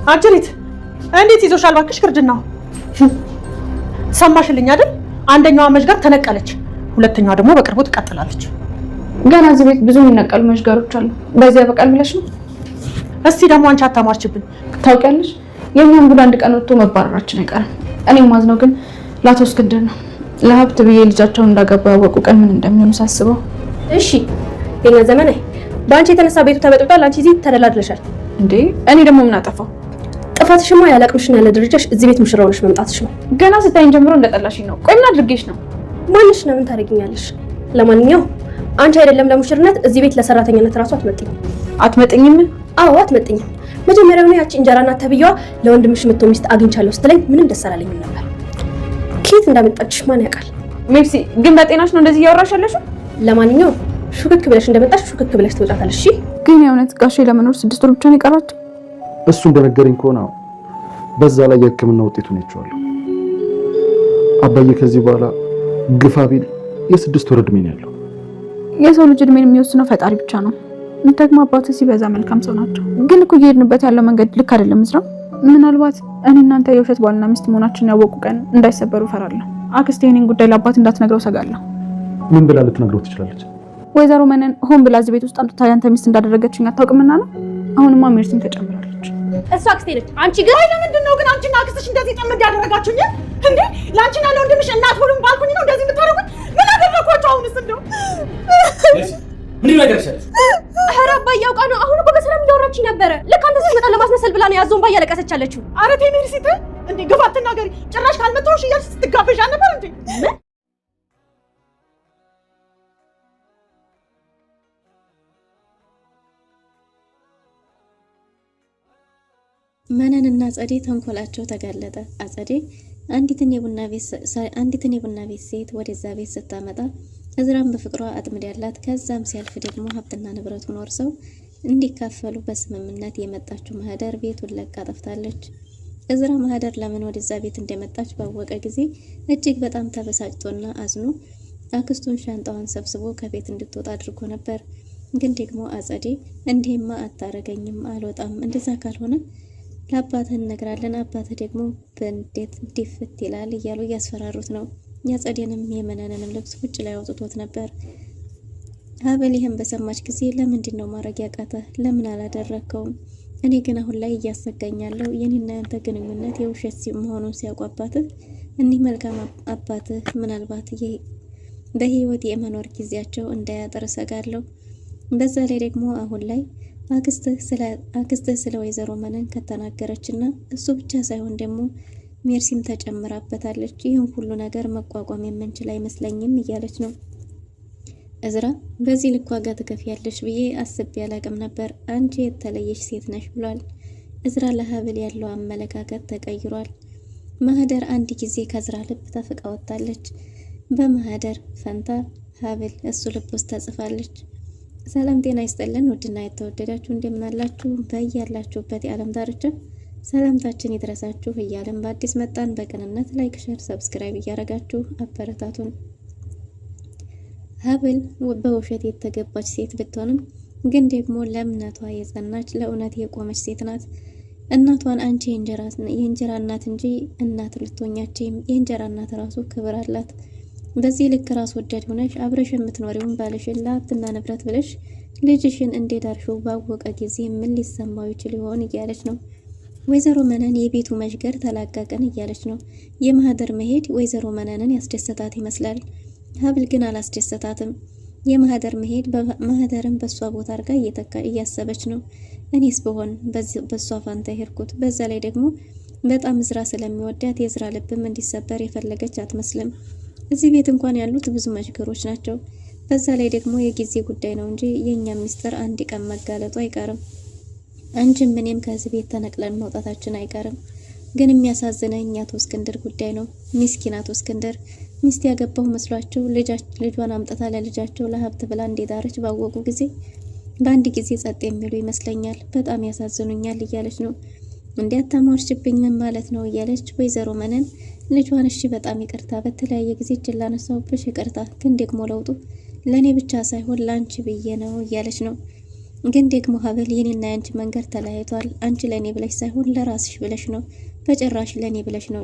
አጅሪት እንዴት ይዞሻል ባክሽ ግርድናው? ሰማሽልኝ አይደል? አንደኛዋ መዥገር ተነቀለች፣ ሁለተኛዋ ደግሞ በቅርቡ ትቀጥላለች። ገና እዚህ ቤት ብዙ የሚነቀሉ መዥገሮች አሉ። በዚያ በቃል ብለሽ ነው? እስቲ ደግሞ አንቺ አታማርችብን። ታውቂያለሽ የኛም ጉድ አንድ ቀን ወጥቶ መባረራችን አይቀርም። እኔም ማዝነው ግን ለአቶ እስክንድር ነው። ለሀብት ብዬ ልጃቸውን እንዳገባ ያወቁ ቀን ምን እንደሚሆኑ ሳስበው። እሺ የኛ ዘመን በአንቺ የተነሳ ቤቱ ተበጥብጧል። አንቺ እዚህ ተደላድለሻል እንዴ? እኔ ደግሞ ምን አጠፋው? ጥፋትሽማ ያላቅምሽና ያለ ደረጃሽ እዚህ ቤት ሙሽራ ሆነሽ መምጣትሽ ነው። ገና ስታይን ጀምሮ እንደጠላሽኝ ነው። ቆይ ምን አድርጌሽ ነው? ማንሽ ነው? ምን ታደርጊኛለሽ? ለማንኛውም አንቺ አይደለም ለሙሽርነት እዚህ ቤት ለሰራተኛነት ራሱ አትመጥኝም። አትመጥኝም? አዎ አትመጥኝም። መጀመሪያውኑ ያቺ እንጀራ እናት ተብዬዋ ለወንድምሽ መጥቶ ሚስት አግኝቻለሁ ስትለኝ ምንም ደስ አላለኝም ነበር። ኬት እንዳመጣችሽ ማን ያውቃል? ሜርሲ ግን በጤናሽ ነው እንደዚህ እያወራሽ ያለሽው? ለማንኛውም ሹክክ ብለሽ እንደመጣሽ ሹክክ ብለሽ ትወጣታለሽ። እሺ ግን የእውነት ጋሼ ለመኖር 6 ወር ብቻ ነው የቀራቸው? እሱ እንደነገረኝ ከሆነ በዛ ላይ የሕክምና ውጤቱን አይቼዋለሁ። አባዬ ከዚህ በኋላ ግፋ ቢል የ6 ወር እድሜ ነው ያለው። የሰው ልጅ እድሜን የሚወስነው ፈጣሪ ብቻ ነው። ደግሞ አባቱ ሲበዛ መልካም ሰው ናቸው። ግን እኮ እየሄድንበት ያለው መንገድ ልክ አይደለም። ዝራ ምናልባት እኔ እናንተ የውሸት ባልና ሚስት መሆናችንን ያወቁ ቀን እንዳይሰበሩ እፈራለሁ። አክስቴ እኔን ጉዳይ ለአባት እንዳትነግረው ሰጋለሁ። ምን ብላ ልትነግረው ትችላለች? ወይዘሮ መነን ሆን ብላ እዚህ ቤት ውስጥ አምጥታ ያንተ ሚስት እንዳደረገችኝ አታውቅምና ነው። አሁንማ ሜርሲን ተጨምራለች። እሷ አክስቴ ነች። አንቺ ግን ለምንድን ነው ግን አንቺና አክስትሽ እንደዚህ ጥምድ ያደረጋችሁኝ እንዴ? ለአንቺና ለወንድምሽ እናት ሁሉም ባልኩኝ ነው እንደዚህ የምታደርጉት? ምን አደረኳቸው? አሁንስ እንደው ምን ይመገርሻል? ኧረ አባዬ አውቃ ነው። አሁን እኮ በሰላም እያወራችኝ ነበረ። ልክ አንተ ስትመጣ ለማስመሰል ብላ ነው ያዞን ባያለቀሰች አለችው። ኧረ ተይ ሜርሲ ተይ እንዴ! ግባ አትናገሪ። ጭራሽ ካልመጣሁሽ እያልሽ ስትጋበዣ ነበር እንዴ? መነንና አጸዴ ተንኮላቸው ተጋለጠ። አጸዴ አንዲትን የቡና ቤት ሴት ወደዛ ቤት ስታመጣ እዝራን በፍቅሯ አጥምድ ያላት፣ ከዛም ሲያልፍ ደግሞ ሀብትና ንብረቱን ወርሰው እንዲካፈሉ በስምምነት የመጣችው ማህደር ቤቱን ለቃ ጠፍታለች። እዝራ ማህደር ለምን ወደዛ ቤት እንደመጣች ባወቀ ጊዜ እጅግ በጣም ተበሳጭቶና አዝኖ አክስቱን ሻንጣዋን ሰብስቦ ከቤት እንድትወጣ አድርጎ ነበር። ግን ደግሞ አጸዴ እንዲህማ አታረገኝም፣ አልወጣም፣ እንደዛ ካልሆነ ለአባትህ እነግራለን፣ አባትህ ደግሞ በእንዴት ዲፍት ይላል እያሉ እያስፈራሩት ነው። ያጸዴንም የመነንንም ልብስ ውጭ ላይ አውጥቶት ነበር። ሀብል ይህን በሰማች ጊዜ ለምንድን ነው ማድረግ ያቃተህ? ለምን አላደረግከውም? እኔ ግን አሁን ላይ እያሰጋኛለሁ የኔና ያንተ ግንኙነት የውሸት መሆኑን ሲያውቁ አባትህ፣ እኒህ መልካም አባትህ ምናልባት በህይወት የመኖር ጊዜያቸው እንዳያጥር እሰጋለሁ። በዛ ላይ ደግሞ አሁን ላይ አክስትህ ስለ ወይዘሮ መነን ከተናገረችና እሱ ብቻ ሳይሆን ደግሞ ሜርሲም ተጨምራበታለች። ይህን ሁሉ ነገር መቋቋም የምንችል አይመስለኝም እያለች ነው። እዝራ በዚህ ልክ ዋጋ ትከፍያለሽ ብዬ አስቤ አላቅም ነበር፣ አንቺ የተለየሽ ሴት ነሽ ብሏል። እዝራ ለሀብል ያለው አመለካከት ተቀይሯል። ማህደር አንድ ጊዜ ከእዝራ ልብ ተፍቃ ወጣለች። በማህደር ፈንታ ሀብል እሱ ልብ ውስጥ ተጽፋለች። ሰላም ጤና ይስጥልን ውድና የተወደዳችሁ እንደምናላችሁ በያላችሁበት የዓለም ዳርቻ ሰላምታችን ይድረሳችሁ እያለን በአዲስ መጣን። በቅንነት ላይክ፣ ሼር፣ ሰብስክራይብ እያደረጋችሁ አበረታቱን። ሀብል በውሸት የተገባች ሴት ብትሆንም ግን ደግሞ ለእምነቷ የጸናች ለእውነት የቆመች ሴት ናት። እናቷን አንቺ የእንጀራ እናት እንጂ እናት ልትሆኛችም፣ የእንጀራ እናት ራሱ ክብር አላት። በዚህ ልክ ራስ ወዳድ ሆነሽ አብረሽ የምትኖሪውን ባልሽን ለሀብትና ንብረት ብለሽ ልጅሽን እንደዳርሽው ባወቀ ጊዜ ምን ሊሰማው ይችል ይሆን እያለች ነው። ወይዘሮ መነን የቤቱ መዥገር ተላቀቀን እያለች ነው። የማህደር መሄድ ወይዘሮ መነንን ያስደሰታት ይመስላል። ሀብል ግን አላስደሰታትም። የማህደር መሄድ ማህደርን በሷ ቦታ አድርጋ እያሰበች ነው። እኔስ ብሆን በሷ ፋንታ ሄድኩት። በዛ ላይ ደግሞ በጣም እዝራ ስለሚወዳት የእዝራ ልብም እንዲሰበር የፈለገች አትመስልም። እዚህ ቤት እንኳን ያሉት ብዙ መዥገሮች ናቸው። በዛ ላይ ደግሞ የጊዜ ጉዳይ ነው እንጂ የኛ ሚስጥር አንድ ቀን መጋለጡ አይቀርም። አንቺም እኔም ከዚህ ቤት ተነቅለን መውጣታችን አይቀርም። ግን የሚያሳዝነኝ አቶ እስክንድር ጉዳይ ነው። ሚስኪን አቶ እስክንድር ሚስት ያገባው መስሏቸው ልጇን አምጥታ ለልጃቸው ለሀብት ብላ እንደዳረች ባወቁ ጊዜ በአንድ ጊዜ ጸጥ የሚሉ ይመስለኛል። በጣም ያሳዝኑኛል እያለች ነው። እንዲያታማርሽብኝ ምን ማለት ነው እያለች ወይዘሮ መነን ልጇን እሺ በጣም ይቅርታ፣ በተለያየ ጊዜ እጅላ ነሳውብሽ ይቅርታ፣ ግን ደግሞ ለውጡ ለእኔ ብቻ ሳይሆን ለአንቺ ብዬ ነው እያለች ነው። ግን ደግሞ ሀብል የኔና ያንቺ መንገድ ተለያይቷል። አንቺ ለኔ ብለሽ ሳይሆን ለራስሽ ብለሽ ነው፣ በጭራሽ ለኔ ብለሽ ነው፣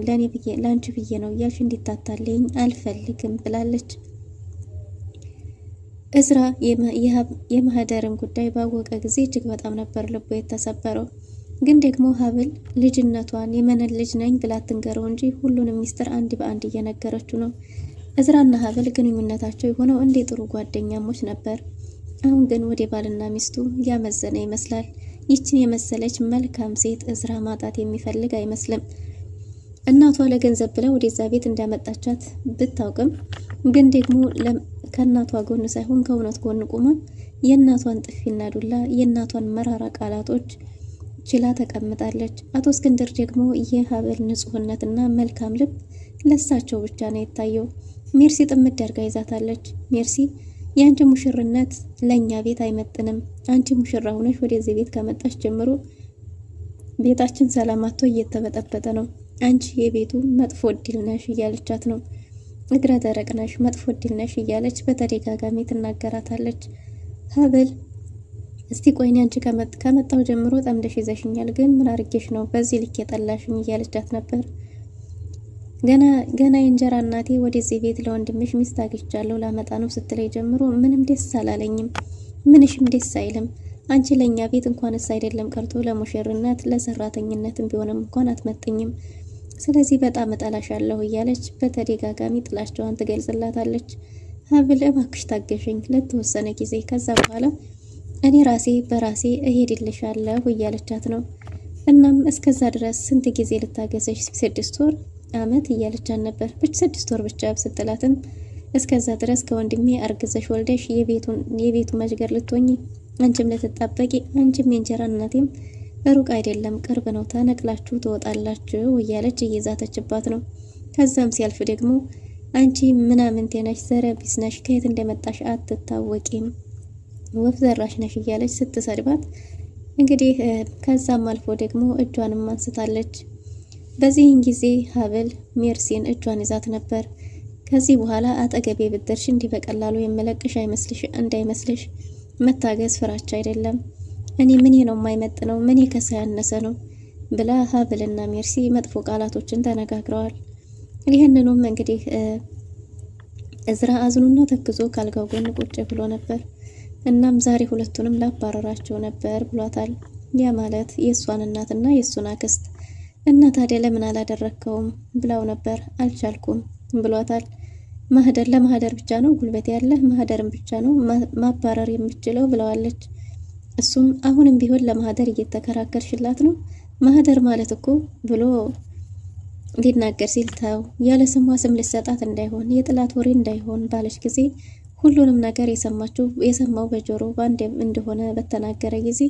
ለአንቺ ብዬ ነው እያልሽ እንዲታታልኝ አልፈልግም ብላለች። እዝራ የማህደርን ጉዳይ ባወቀ ጊዜ እጅግ በጣም ነበር ልቡ የተሰበረው። ግን ደግሞ ሀብል ልጅነቷን የመነን ልጅ ነኝ ብላ ትንገረው እንጂ ሁሉንም ሚስጥር አንድ በአንድ እየነገረችው ነው። እዝራና ሀብል ግንኙነታቸው የሆነው እንደ ጥሩ ጓደኛሞች ነበር። አሁን ግን ወደ ባልና ሚስቱ ያመዘነ ይመስላል። ይችን የመሰለች መልካም ሴት እዝራ ማጣት የሚፈልግ አይመስልም። እናቷ ለገንዘብ ብላ ወደዛ ቤት እንዳመጣቻት ብታውቅም ግን ደግሞ ከእናቷ ጎን ሳይሆን ከእውነት ጎን ቁማ የእናቷን ጥፊና ዱላ የእናቷን መራራ ቃላቶች ችላ ተቀምጣለች። አቶ እስክንድር ደግሞ የሀብል ንጹህነትና መልካም ልብ ለሳቸው ብቻ ነው የታየው። ሜርሲ ጥምድ አድርጋ ይዛታለች። ሜርሲ የአንቺ ሙሽርነት ለእኛ ቤት አይመጥንም። አንቺ ሙሽራ ሆነሽ ወደዚህ ቤት ከመጣሽ ጀምሮ ቤታችን ሰላማቶ እየተበጠበጠ ነው። አንቺ የቤቱ መጥፎ እድል ነሽ እያለቻት ነው። እግረ ደረቅ ነሽ፣ መጥፎ እድል ነሽ እያለች በተደጋጋሚ ትናገራታለች። ሀብል እስቲ ቆይኔ አንቺ ከመጣው ጀምሮ ጠምደሽ ይዘሽኛል፣ ግን ምን አርጌሽ ነው በዚህ ልክ የጠላሽኝ እያለቻት ነበር። ገና የእንጀራ እናቴ ወደዚህ ቤት ለወንድምሽ ሚስት አግኝቻለሁ ላመጣ ነው ስትለይ ጀምሮ ምንም ደስ አላለኝም። ምንሽም ደስ አይልም። አንቺ ለእኛ ቤት እንኳንስ አይደለም ቀርቶ ለሙሽርነት ለሰራተኝነትም ቢሆንም እንኳን አትመጥኝም። ስለዚህ በጣም እጠላሻለሁ እያለች በተደጋጋሚ ጥላቸዋን ትገልጽላታለች። ሀብል እባክሽ ታገሽኝ ለተወሰነ ጊዜ፣ ከዛ በኋላ እኔ ራሴ በራሴ እሄድልሻለሁ እያለቻት ነው። እናም እስከዛ ድረስ ስንት ጊዜ ልታገሰሽ? 6 ወር አመት እያለቻት ነበር። ብቻ 6 ወር ብቻ ስትላትም እስከዛ ድረስ ከወንድሜ አርግዘሽ ወልደሽ የቤቱ መጅገር ልትሆኚ አንቺም ልትጣበቂ አንቺም የእንጀራ እናቴም ሩቅ አይደለም ቅርብ ነው፣ ተነቅላችሁ ትወጣላችሁ እያለች እየዛተችባት ነው። ከዛም ሲያልፍ ደግሞ አንቺ ምናምንቴ ነሽ፣ ዘረቢስ ነሽ፣ ከየት እንደመጣሽ አትታወቂም፣ ወፍ ዘራሽ ነሽ እያለች ስትሰድባት እንግዲህ ከዛም አልፎ ደግሞ እጇንም አንስታለች። በዚህን ጊዜ ሀብል ሜርሲን እጇን ይዛት ነበር። ከዚህ በኋላ አጠገቤ ብትደርሽ እንዲህ በቀላሉ የመለቅሽ እንዳይመስልሽ፣ መታገዝ ፍራቻ አይደለም፣ እኔ ምን ነው የማይመጥነው፣ ምን ከሳ ያነሰ ነው ብላ ሀብልና ሜርሲ መጥፎ ቃላቶችን ተነጋግረዋል። ይህንኑም እንግዲህ እዝራ አዝኑና ተክዞ ካልጋው ጎን ቁጭ ብሎ ነበር። እናም ዛሬ ሁለቱንም ላባረራቸው ነበር ብሏታል። ያ ማለት የእሷን እናትና የእሱን አክስት እና ታዲያ ለምን አላደረከውም ብላው ነበር። አልቻልኩም ብሏታል። ማህደር ለማህደር ብቻ ነው ጉልበት ያለ ማህደርን ብቻ ነው ማባረር የምችለው ብለዋለች። እሱም አሁንም ቢሆን ለማህደር እየተከራከርሽላት ነው፣ ማህደር ማለት እኮ ብሎ ሊናገር ሲል ተው ያለ ስሟ ስም ልሰጣት እንዳይሆን የጥላት ወሬ እንዳይሆን ባለች ጊዜ ሁሉንም ነገር የሰማው በጆሮ ባንድ እንደሆነ በተናገረ ጊዜ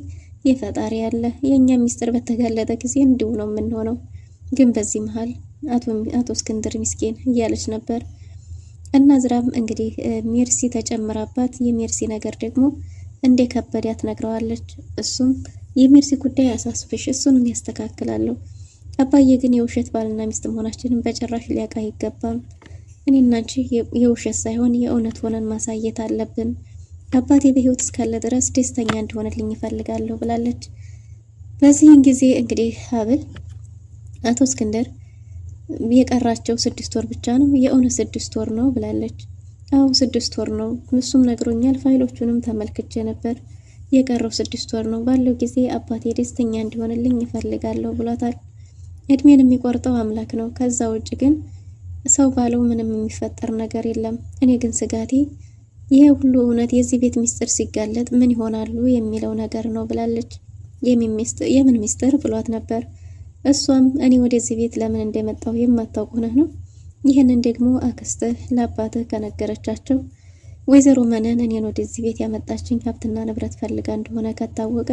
የፈጣሪ ያለ የኛ ሚስጥር በተጋለጠ ጊዜ እንዲሁ ነው የምንሆነው። ግን በዚህ መሃል አቶ እስክንድር ምስኪን እያለች ነበር። እና ዝራም እንግዲህ ሜርሲ ተጨምራባት የሜርሲ ነገር ደግሞ እንደ ከበዳት ነግረዋለች። እሱም የሜርሲ ጉዳይ አሳስብሽ እሱንም ያስተካክላለሁ፣ አባዬ ግን የውሸት ባልና ሚስት መሆናችንን በጭራሽ ሊያውቅ አይገባም። እኔና አንቺ የውሸት ሳይሆን የእውነት ሆነን ማሳየት አለብን። አባቴ በህይወት እስካለ ድረስ ደስተኛ እንዲሆንልኝ ይፈልጋለሁ ብላለች። በዚህን ጊዜ እንግዲህ ሀብል አቶ እስክንድር የቀራቸው 6 ወር ብቻ ነው፣ የእውነት 6 ወር ነው ብላለች። አዎ 6 ወር ነው፣ እሱም ነግሮኛል፣ ፋይሎቹንም ተመልክቼ ነበር። የቀረው 6 ወር ነው፣ ባለው ጊዜ አባቴ ደስተኛ እንዲሆንልኝ ይፈልጋለሁ ብሏታል። እድሜን የሚቆርጠው አምላክ ነው። ከዛ ውጭ ግን ሰው ባለው ምንም የሚፈጠር ነገር የለም። እኔ ግን ስጋቴ ይሄ ሁሉ እውነት የዚህ ቤት ሚስጥር ሲጋለጥ ምን ይሆናሉ የሚለው ነገር ነው ብላለች። የምን ሚስጥር ብሏት ነበር። እሷም እኔ ወደዚህ ቤት ለምን እንደመጣሁ የማታውቅ ሆነህ ነው። ይህንን ደግሞ አክስትህ ለአባትህ ከነገረቻቸው ወይዘሮ መነን እኔን ወደዚህ ቤት ያመጣችኝ ሀብትና ንብረት ፈልጋ እንደሆነ ከታወቀ፣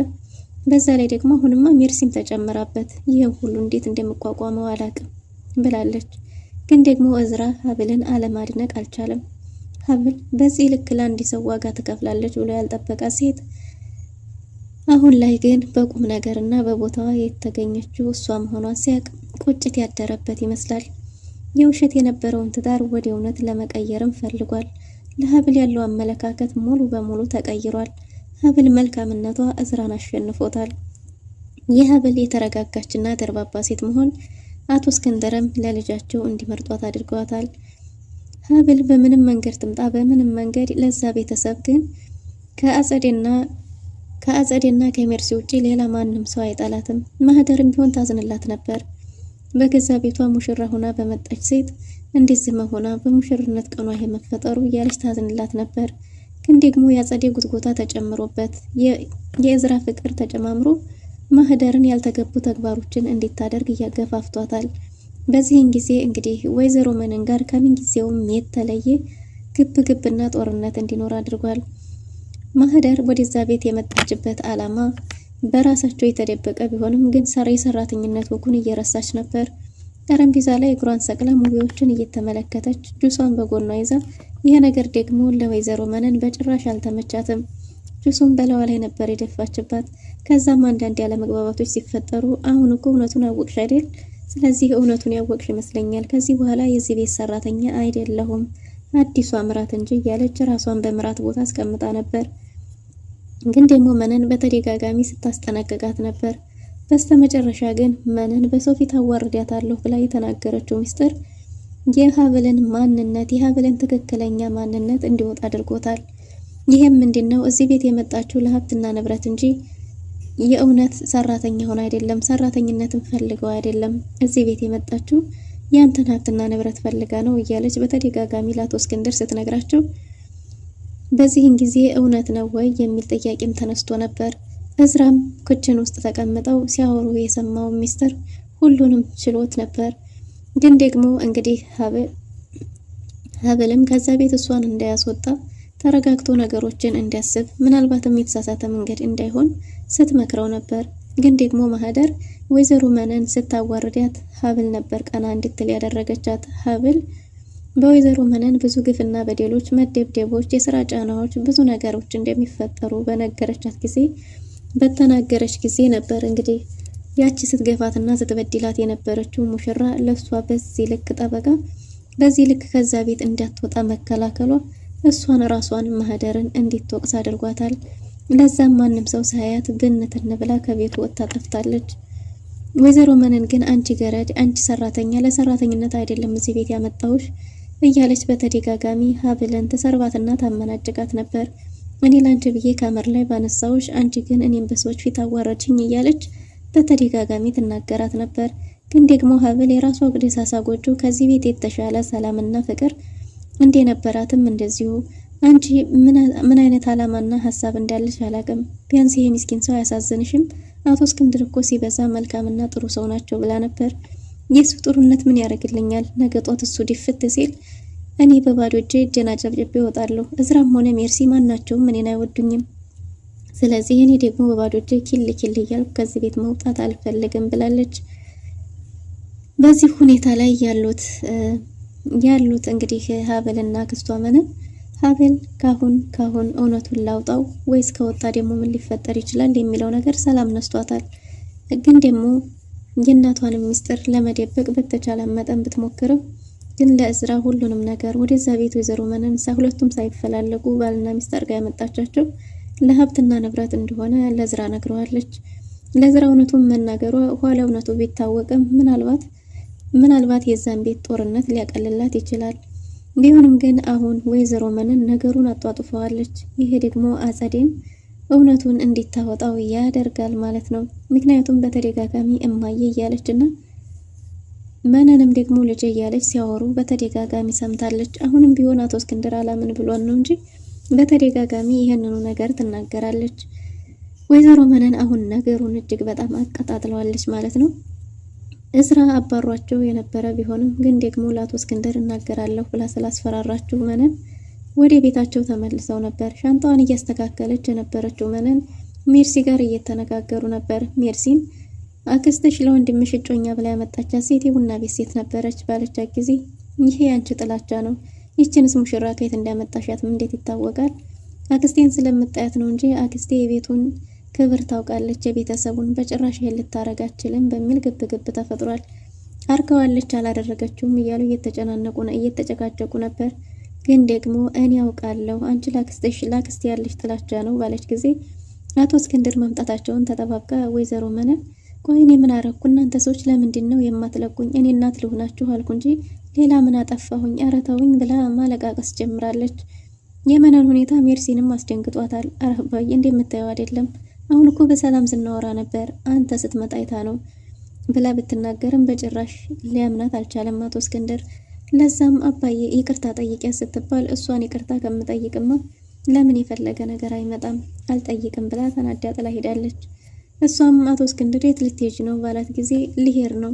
በዛ ላይ ደግሞ አሁንማ ሜርሲም ተጨምራበት ይህን ሁሉ እንዴት እንደምቋቋመው አላቅም ብላለች። ግን ደግሞ እዝራ ሀብልን አለማድነቅ አልቻለም። ሀብል በዚህ ልክ ለአንድ ሰው ዋጋ ትከፍላለች ብሎ ያልጠበቃ ሴት አሁን ላይ ግን በቁም ነገርና በቦታዋ የተገኘችው እሷ መሆኗን ሲያቅ ቁጭት ያደረበት ይመስላል። የውሸት የነበረውን ትዳር ወደ እውነት ለመቀየርም ፈልጓል። ለሀብል ያለው አመለካከት ሙሉ በሙሉ ተቀይሯል። ሀብል መልካምነቷ እዝራን አሸንፎታል። የሀብል የተረጋጋችና ደርባባ ሴት መሆን አቶ እስክንድርም ለልጃቸው እንዲመርጧት አድርገዋታል። ሀብል በምንም መንገድ ትምጣ በምንም መንገድ ለዛ ቤተሰብ ግን ከአጸዴና ከሜርሲ ውጪ ሌላ ማንም ሰው አይጠላትም። ማህደርም ቢሆን ታዝንላት ነበር። በገዛ ቤቷ ሙሽራ ሆና በመጣች ሴት እንደዚህ መሆኗ በሙሽርነት ቀኗ ይሄ መፈጠሩ እያለች ታዝንላት ነበር። ግን ደግሞ የአጸዴ ጉትጎታ ተጨምሮበት የእዝራ ፍቅር ተጨማምሮ ማህደርን ያልተገቡ ተግባሮችን እንድታደርግ እያገፋፍቷታል። በዚህን ጊዜ እንግዲህ ወይዘሮ መነን ጋር ከምን ጊዜውም የተለየ ግብግብና ጦርነት እንዲኖር አድርጓል። ማህደር ወደዛ ቤት የመጣችበት ዓላማ በራሳቸው የተደበቀ ቢሆንም ግን የሰራተኝነት ወጉን እየረሳች ነበር። ጠረጴዛ ላይ እግሯን ሰቅላ ሙቪዎችን እየተመለከተች ጁሷን በጎኗ ይዛ፣ ይሄ ነገር ደግሞ ለወይዘሮ መነን በጭራሽ አልተመቻትም። ጁሱን በላዋ ላይ ነበር የደፋችባት። ከዛም አንዳንድ ያለመግባባቶች ሲፈጠሩ አሁን እኮ እውነቱን አወቅሽ አይደል? ስለዚህ እውነቱን ያወቅሽ ይመስለኛል። ከዚህ በኋላ የዚህ ቤት ሰራተኛ አይደለሁም አዲሷ ምራት እንጂ እያለች ራሷን በምራት ቦታ አስቀምጣ ነበር። ግን ደግሞ መነን በተደጋጋሚ ስታስጠነቅቃት ነበር። በስተመጨረሻ ግን መነን በሰው ፊት አዋርዳታለሁ ብላ የተናገረችው ሚስጥር የሀብልን ማንነት የሀብልን ትክክለኛ ማንነት እንዲወጣ አድርጎታል። ይህም ምንድነው? እዚህ ቤት የመጣችው ለሀብትና ንብረት እንጂ የእውነት ሰራተኛ ሆና አይደለም። ሰራተኝነትን ፈልገው አይደለም እዚህ ቤት የመጣችው ያንተን ሀብትና ንብረት ፈልጋ ነው እያለች በተደጋጋሚ ለአቶ እስክንድር ስትነግራቸው፣ በዚህን ጊዜ እውነት ነው ወይ የሚል ጥያቄም ተነስቶ ነበር። እዝራም ኩችን ውስጥ ተቀምጠው ሲያወሩ የሰማው ሚስጥር ሁሉንም ችሎት ነበር። ግን ደግሞ እንግዲህ ሀብልም ከዛ ቤት እሷን እንዳያስወጣ ተረጋግቶ ነገሮችን እንዲያስብ ምናልባትም የተሳሳተ መንገድ እንዳይሆን ስትመክረው ነበር። ግን ደግሞ ማህደር ወይዘሮ መነን ስታዋርዳት ሀብል ነበር ቀና እንድትል ያደረገቻት። ሀብል በወይዘሮ መነን ብዙ ግፍና በደሎች፣ መደብደቦች፣ የስራ ጫናዎች፣ ብዙ ነገሮች እንደሚፈጠሩ በተናገረች ጊዜ ነበር እንግዲህ ያቺ ስትገፋትና ስትበድላት የነበረችው ሙሽራ ለሷ በዚህ ልክ ጠበቃ በዚህ ልክ ከዛ ቤት እንዳትወጣ መከላከሏ እሷን ራሷን ማህደርን እንድትወቅስ አድርጓታል። ለዛም ማንም ሰው ሳያት ብንትን ብላ ከቤቱ ወጥታ ጠፍታለች። ወይዘሮ መነን ግን አንቺ ገረድ፣ አንቺ ሰራተኛ፣ ለሰራተኝነት አይደለም እዚህ ቤት ያመጣውሽ እያለች በተደጋጋሚ ሀብልን ተሰርባትና ታመናጭቃት ነበር። እኔ ላንቺ ብዬ ካመር ላይ ባነሳውሽ፣ አንቺ ግን እኔም በሰዎች ፊት አዋረድሽኝ እያለች በተደጋጋሚ ትናገራት ነበር። ግን ደግሞ ሀብል የራሷ ደሳሳ ጎጆ ከዚህ ቤት የተሻለ ሰላምና ፍቅር እንደነበራትም እንደዚሁ አንቺ ምን አይነት አላማና ሀሳብ እንዳለሽ አላቅም። ቢያንስ ይሄ ምስኪን ሰው አያሳዝንሽም? አቶ እስክንድር እኮ ሲበዛ መልካምና ጥሩ ሰው ናቸው ብላ ነበር። የሱ ጥሩነት ምን ያደርግልኛል? ነገ ጧት እሱ ዲፍት ሲል እኔ በባዶ እጄ እጄን አጨብጭቤ እወጣለሁ። እዝራም ሆነ ሜርሲ ማናቸውም እኔን አይወዱኝም። ስለዚህ እኔ ደግሞ በባዶ እጄ ኪል እያልኩ ከዚህ ቤት መውጣት አልፈልግም ብላለች። በዚህ ሁኔታ ላይ ያሉት እንግዲህ ሀብልና ክስቷ መነን ሀብል ካሁን እውነቱን ላውጣው ወይስ ከወጣ ደግሞ ምን ሊፈጠር ይችላል የሚለው ነገር ሰላም ነስቷታል። ግን ደግሞ የእናቷንም ሚስጥር ለመደበቅ በተቻለ መጠን ብትሞክርም ግን ለእዝራ ሁሉንም ነገር ወደዛ ቤት ወይዘሮ መነን ሁለቱም ሳይፈላለጉ ባልና ሚስት አድርጋ ያመጣቻቸው ለሀብትና ንብረት እንደሆነ ለእዝራ ነግረዋለች። ለእዝራ እውነቱን መናገሯ ኋላ እውነቱ ቢታወቅም ምናልባት የዛን ቤት ጦርነት ሊያቀልላት ይችላል። ቢሆንም ግን አሁን ወይዘሮ መነን ነገሩን አጧጥፈዋለች። ይሄ ደግሞ አጸዴን እውነቱን እንዲታወጣው ያደርጋል ማለት ነው። ምክንያቱም በተደጋጋሚ እማዬ እያለችና መነንም ደግሞ ልጅ እያለች ሲያወሩ በተደጋጋሚ ሰምታለች። አሁንም ቢሆን አቶ እስክንድር አላምን ብሏን ነው እንጂ በተደጋጋሚ ይሄንኑ ነገር ትናገራለች። ወይዘሮ መነን አሁን ነገሩን እጅግ በጣም አቀጣጥለዋለች ማለት ነው። እዝራ አባሯቸው የነበረ ቢሆንም ግን ደግሞ ለአቶ እስክንድር እናገራለሁ ብላ ስላስፈራራችሁ መነን ወደ ቤታቸው ተመልሰው ነበር። ሻንጣዋን እያስተካከለች የነበረችው መነን ሜርሲ ጋር እየተነጋገሩ ነበር። ሜርሲን አክስትሽ ለወንድምሽ እጮኛ ብላ ያመጣቻት ሴት የቡና ቤት ሴት ነበረች ባለቻት ጊዜ ይሄ ያንቺ ጥላቻ ነው፣ ይችንስ ሙሽራ ከየት እንዳመጣሻት እንዴት ይታወቃል? አክስቴን ስለምጣያት ነው እንጂ አክስቴ የቤቱን ክብር ታውቃለች፣ የቤተሰቡን በጭራሽ ልታረግ አትችልም በሚል ግብግብ ተፈጥሯል። አርከዋለች አላደረገችውም እያሉ እየተጨቃጨቁ ነበር። ግን ደግሞ እኔ ያውቃለሁ አንቺ ላክስቴ ያለሽ ጥላቻ ነው ባለች ጊዜ አቶ እስክንድር መምጣታቸውን ተጠባብቃ ወይዘሮ መነን ቆይ እኔ ምን አረኩ? እናንተ ሰዎች ለምንድን ነው የማትለቁኝ? እኔ እናት ልሆናችሁ አልኩ እንጂ ሌላ ምን አጠፋሁኝ? ኧረ ተውኝ ብላ ማለቃቀስ ጀምራለች። የመነን ሁኔታ ሜርሲንም አስደንግጧታል። ኧረ አባዬ እንደምታየው አይደለም፣ አሁን እኮ በሰላም ስናወራ ነበር፣ አንተ ስትመጣ አይታ ነው ብላ ብትናገርም በጭራሽ ሊያምናት አልቻለም አቶ እስክንድር። ለዛም አባዬ ይቅርታ ጠይቂያ ስትባል እሷን ይቅርታ ከምጠይቅማ ለምን የፈለገ ነገር አይመጣም አልጠይቅም ብላ ተናዳ ጥላ ሄዳለች። እሷም አቶ እስክንድር የት ልትሄጂ ነው ባላት ጊዜ ልሄድ ነው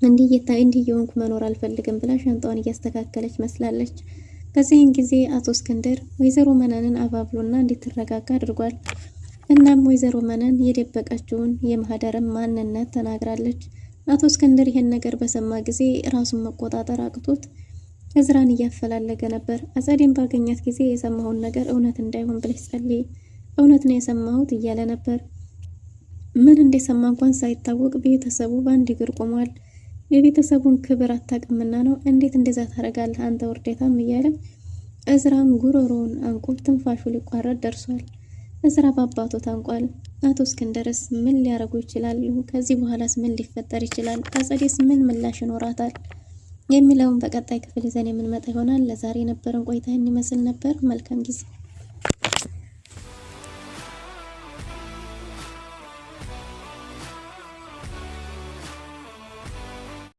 እንዲህ የሆንኩ መኖር አልፈልግም ብላ ሻንጣዋን እያስተካከለች መስላለች። በዚህን ጊዜ አቶ እስክንድር ወይዘሮ መነንን አባብሎና እንድትረጋጋ አድርጓል። እናም ወይዘሮ መነን የደበቀችውን የማህደርን ማንነት ተናግራለች። አቶ እስክንድር ይሄን ነገር በሰማ ጊዜ ራሱን መቆጣጠር አቅቶት እዝራን እያፈላለገ ነበር። አጸዴን ባገኛት ጊዜ የሰማውን ነገር እውነት እንዳይሆን ብለሽ ጸልይ፣ እውነት ነው የሰማሁት እያለ ነበር። ምን እንደሰማ እንኳን ሳይታወቅ ቤተሰቡ በአንድ እግር ቆሟል። የቤተሰቡን ክብር አታውቅምና ነው እንዴት እንደዛ ታደርጋለህ አንተ ውርደታም እያለ እዝራም ጉሮሮውን አንቆ ትንፋሹ ሊቋረጥ ደርሷል። እዝራ በአባቱ ታንቋል። አቶ እስክንድርስ ምን ሊያደርጉ ይችላሉ? ከዚህ በኋላስ ምን ሊፈጠር ይችላል? አጸዴስ ምን ምላሽ ይኖራታል የሚለውን በቀጣይ ክፍል ይዘን የምንመጣ ይሆናል። ለዛሬ የነበረን ቆይታ ይመስል ነበር። መልካም ጊዜ